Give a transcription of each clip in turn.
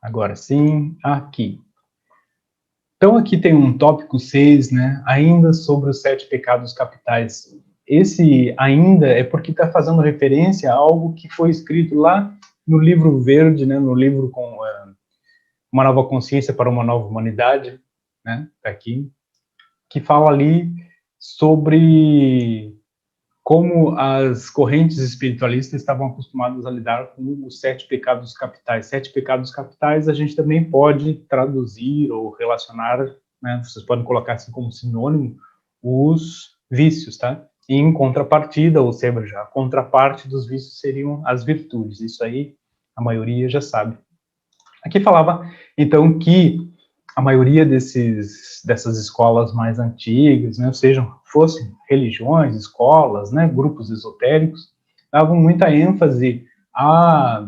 Agora sim, aqui. Então aqui tem um tópico 6, né, ainda sobre os 7 pecados capitais. Esse ainda é porque está fazendo referência a algo que foi escrito lá no livro verde, né, no livro com Uma Nova Consciência para uma Nova Humanidade, né, tá aqui, que fala ali sobre como as correntes espiritualistas estavam acostumadas a lidar com os 7 pecados capitais. 7 pecados capitais a gente também pode traduzir ou relacionar, né, vocês podem colocar assim como sinônimo, os vícios, tá? E em contrapartida, ou seja, a contraparte dos vícios seriam as virtudes. Isso aí a maioria já sabe. Aqui falava, então, que a maioria dessas escolas mais antigas, né, fossem religiões, escolas, né, grupos esotéricos, davam muita ênfase a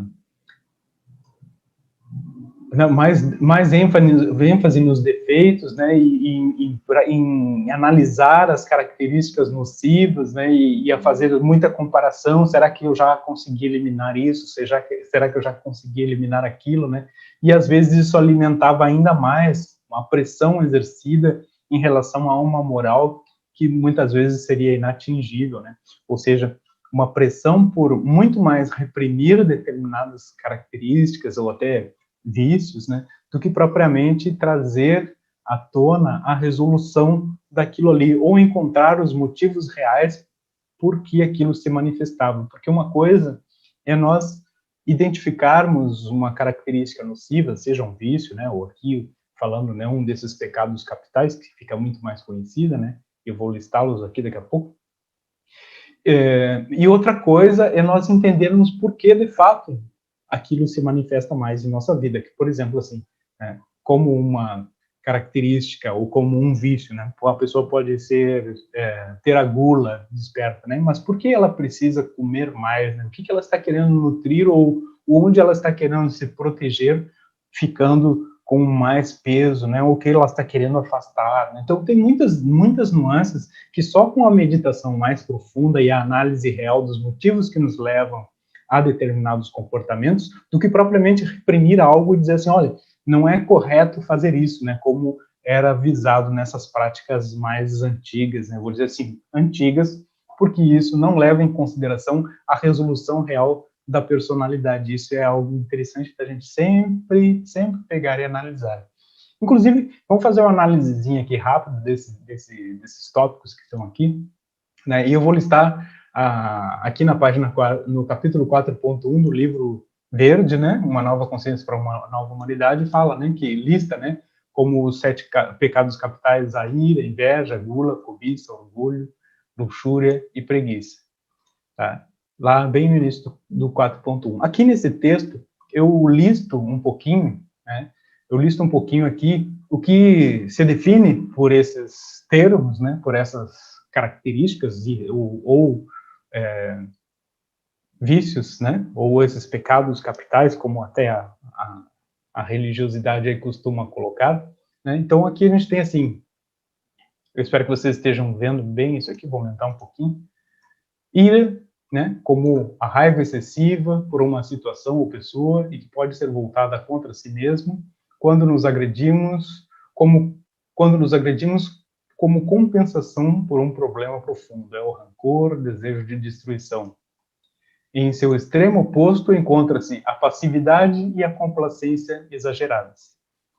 mais ênfase nos defeitos, né, em analisar as características nocivas, né, e a fazer muita comparação. Será que eu já consegui eliminar isso? Será que eu já consegui eliminar aquilo, né? E às vezes isso alimentava ainda mais uma pressão exercida em relação a uma moral que muitas vezes seria inatingível, né? Ou seja, uma pressão por muito mais reprimir determinadas características ou até vícios, né, do que propriamente trazer à tona a resolução daquilo ali, ou encontrar os motivos reais por que aquilo se manifestava. Porque uma coisa é nós identificarmos uma característica nociva, seja um vício, né, ou aqui falando, né, um desses pecados capitais, que fica muito mais conhecida, né, eu vou listá-los aqui daqui a pouco. E outra coisa é nós entendermos por que, de fato, aquilo se manifesta mais em nossa vida. Que, por exemplo, assim, né, como uma característica ou como um vício, né? Uma pessoa pode ter a gula desperta, né? Mas por que ela precisa comer mais? Né? O que ela está querendo nutrir ou onde ela está querendo se proteger, ficando com mais peso, né? O que ela está querendo afastar, né? Então tem muitas nuances que só com a meditação mais profunda e a análise real dos motivos que nos levam a determinados comportamentos, do que propriamente reprimir algo e dizer assim, olha, não é correto fazer isso, né? Como era visado nessas práticas mais antigas, né? Vou dizer assim, antigas, porque isso não leva em consideração a resolução real da personalidade. Isso é algo interessante da gente sempre pegar e analisar. Inclusive, vamos fazer uma análisezinha aqui rápida desses tópicos que estão aqui, né? E eu vou listar aqui na página, no capítulo 4.1 do livro verde, né? Uma Nova Consciência para uma Nova Humanidade, fala, né, que lista, né, como os 7 pecados capitais: a ira, a inveja, a gula, a cobiça, o orgulho, luxúria e preguiça. Tá? Lá bem no início do 4.1. Aqui nesse texto, eu listo um pouquinho, né? Eu listo um pouquinho aqui o que se define por esses termos, né? Por essas características ou vícios, né? Ou esses pecados capitais, como até a religiosidade aí costuma colocar, né? Então aqui a gente tem assim, eu espero que vocês estejam vendo bem isso aqui, vou aumentar um pouquinho. Ira, né, como a raiva excessiva por uma situação ou pessoa e que pode ser voltada contra si mesmo quando nos agredimos, quando nos agredimos como compensação por um problema profundo. É o rancor, o desejo de destruição. E em seu extremo oposto encontra-se a passividade e a complacência exageradas.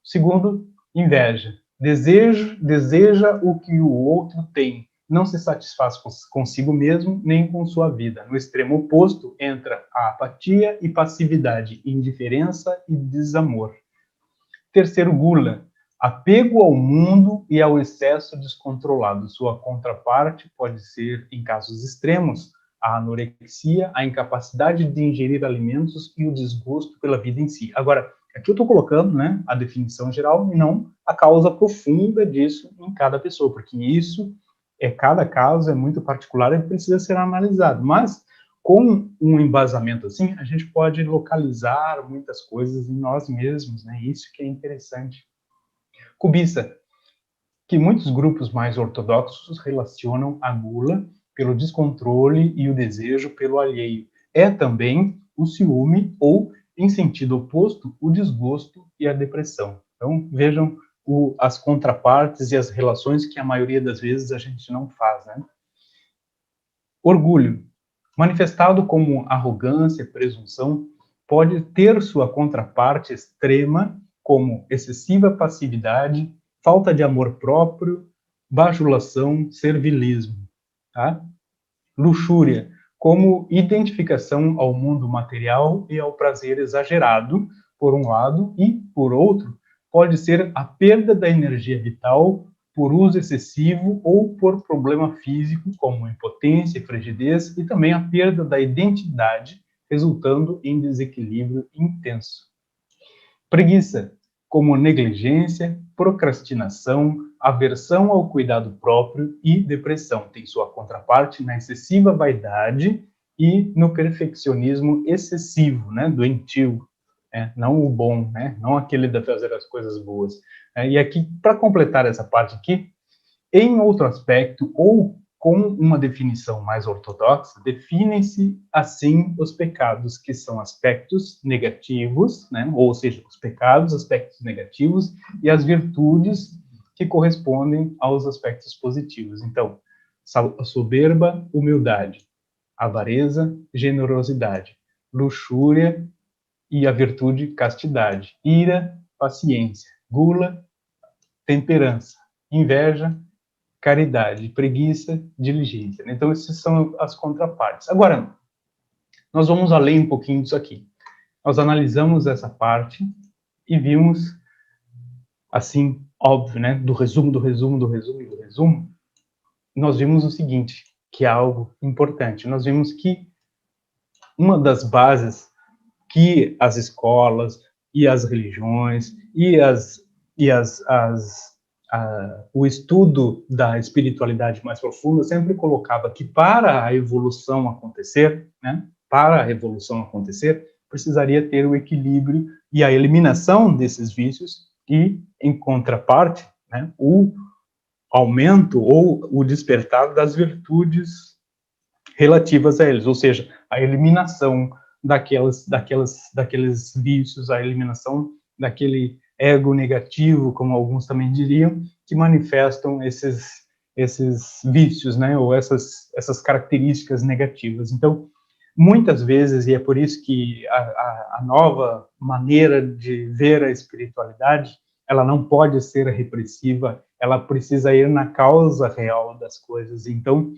Segundo, inveja. Deseja o que o outro tem, não se satisfaz consigo mesmo nem com sua vida. No extremo oposto entra a apatia e passividade, indiferença e desamor. Terceiro, gula. Apego ao mundo e ao excesso descontrolado. Sua contraparte pode ser, em casos extremos, a anorexia, a incapacidade de ingerir alimentos e o desgosto pela vida em si. Agora, aqui eu estou colocando, né, a definição geral e não a causa profunda disso em cada pessoa, porque isso cada caso é muito particular e precisa ser analisado. Mas com um embasamento assim, a gente pode localizar muitas coisas em nós mesmos, né? Isso que é interessante. Cobiça, que muitos grupos mais ortodoxos relacionam a gula pelo descontrole e o desejo pelo alheio. É também o ciúme ou em sentido oposto, o desgosto e a depressão. Então, vejam as contrapartes e as relações que a maioria das vezes a gente não faz, né? Orgulho, manifestado como arrogância, presunção, pode ter sua contraparte extrema, como excessiva passividade, falta de amor próprio, bajulação, servilismo. Tá? Luxúria, como identificação ao mundo material e ao prazer exagerado, por um lado, e, por outro, pode ser a perda da energia vital por uso excessivo ou por problema físico, como impotência e frigidez, e também a perda da identidade, resultando em desequilíbrio intenso. Preguiça, como negligência, procrastinação, aversão ao cuidado próprio e depressão. Tem sua contraparte na excessiva vaidade e no perfeccionismo excessivo, né, doentio, não o bom, né, não aquele de fazer as coisas boas. E aqui, para completar essa parte aqui, em outro aspecto, ou com uma definição mais ortodoxa, definem-se assim os pecados, que são aspectos negativos, né? Ou seja, os pecados, aspectos negativos, e as virtudes que correspondem aos aspectos positivos. Então, a soberba, humildade, avareza, generosidade, luxúria e a virtude, castidade, ira, paciência, gula, temperança, inveja, caridade, preguiça, diligência. Então, essas são as contrapartes. Agora, nós vamos além um pouquinho disso aqui. Nós analisamos essa parte e vimos, assim, óbvio, né, do resumo, nós vimos o seguinte, que é algo importante. Nós vimos que uma das bases que as escolas e as religiões e o estudo da espiritualidade mais profunda sempre colocava que para a evolução acontecer, né, para a evolução acontecer, precisaria ter o equilíbrio e a eliminação desses vícios e, em contraparte, né, o aumento ou o despertar das virtudes relativas a eles, ou seja, a eliminação daqueles vícios, a eliminação daquele ego negativo, como alguns também diriam, que manifestam esses vícios, né, ou essas características negativas. Então, muitas vezes, e é por isso que a nova maneira de ver a espiritualidade, ela não pode ser repressiva, ela precisa ir na causa real das coisas. Então,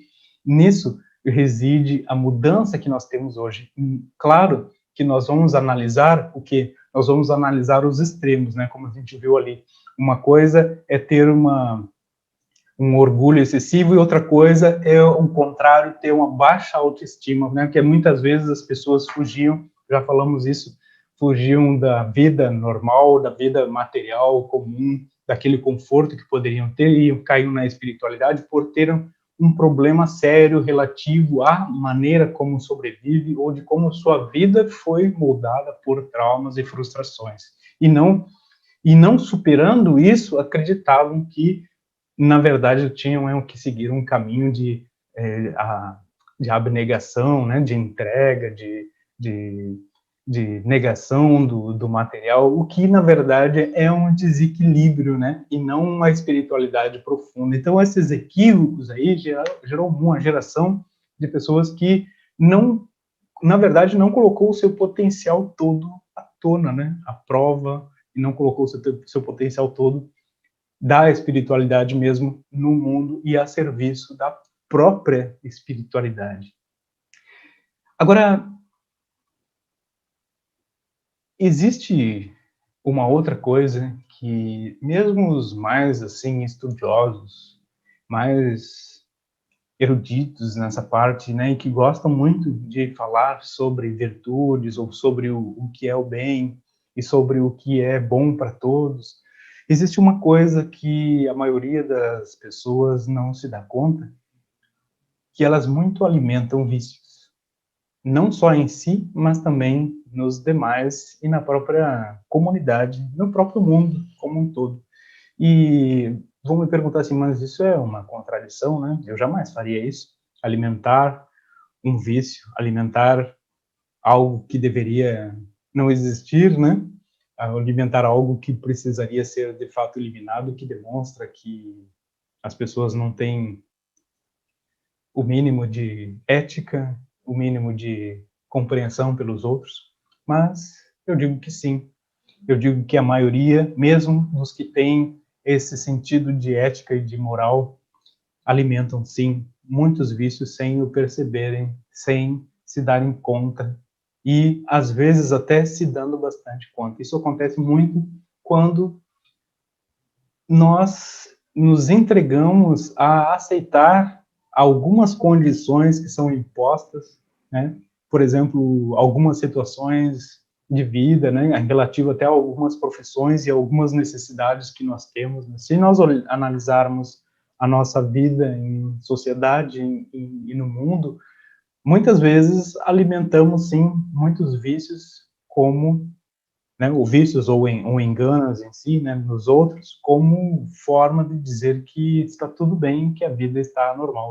nisso reside a mudança que nós temos hoje. Claro que nós vamos analisar o que nós vamos analisar os extremos, né? Como a gente viu ali, uma coisa é ter um orgulho excessivo e outra coisa é o contrário, ter uma baixa autoestima, né? Que muitas vezes as pessoas fugiam, já falamos isso, fugiam da vida normal, da vida material comum, daquele conforto que poderiam ter e caíam na espiritualidade por terem um problema sério relativo à maneira como sobrevive ou de como sua vida foi moldada por traumas e frustrações. E não superando isso, acreditavam que, na verdade, tinham que seguir um caminho de abnegação, né, de entrega, de negação do material, o que, na verdade, é um desequilíbrio, né, e não uma espiritualidade profunda. Então, esses equívocos aí gerou uma geração de pessoas que, na verdade, não colocou o seu potencial todo à tona, né, à prova, e não colocou o seu potencial todo da espiritualidade mesmo no mundo e a serviço da própria espiritualidade. Agora, existe uma outra coisa que mesmo os mais assim estudiosos, mais eruditos nessa parte, né, e que gostam muito de falar sobre virtudes ou sobre o que é o bem e sobre o que é bom para todos, existe uma coisa que a maioria das pessoas não se dá conta, que elas muito alimentam vícios, não só em si, mas também nos demais e na própria comunidade, no próprio mundo como um todo. E vão me perguntar assim, mas isso é uma contradição, né? Eu jamais faria isso, alimentar um vício, alimentar algo que deveria não existir, né? Alimentar algo que precisaria ser de fato eliminado, que demonstra que as pessoas não têm o mínimo de ética, o mínimo de compreensão pelos outros, mas eu digo que sim. Eu digo que a maioria, mesmo dos que têm esse sentido de ética e de moral, alimentam, sim, muitos vícios sem o perceberem, sem se darem conta e, às vezes, até se dando bastante conta. Isso acontece muito quando nós nos entregamos a aceitar algumas condições que são impostas, né? Por exemplo, algumas situações de vida, né, relativo até a algumas profissões e algumas necessidades que nós temos. Né? Se nós analisarmos a nossa vida em sociedade e no mundo, muitas vezes alimentamos, sim, muitos vícios como, né, ou vícios ou enganos em si, né, nos outros, como forma de dizer que está tudo bem, que a vida está normal.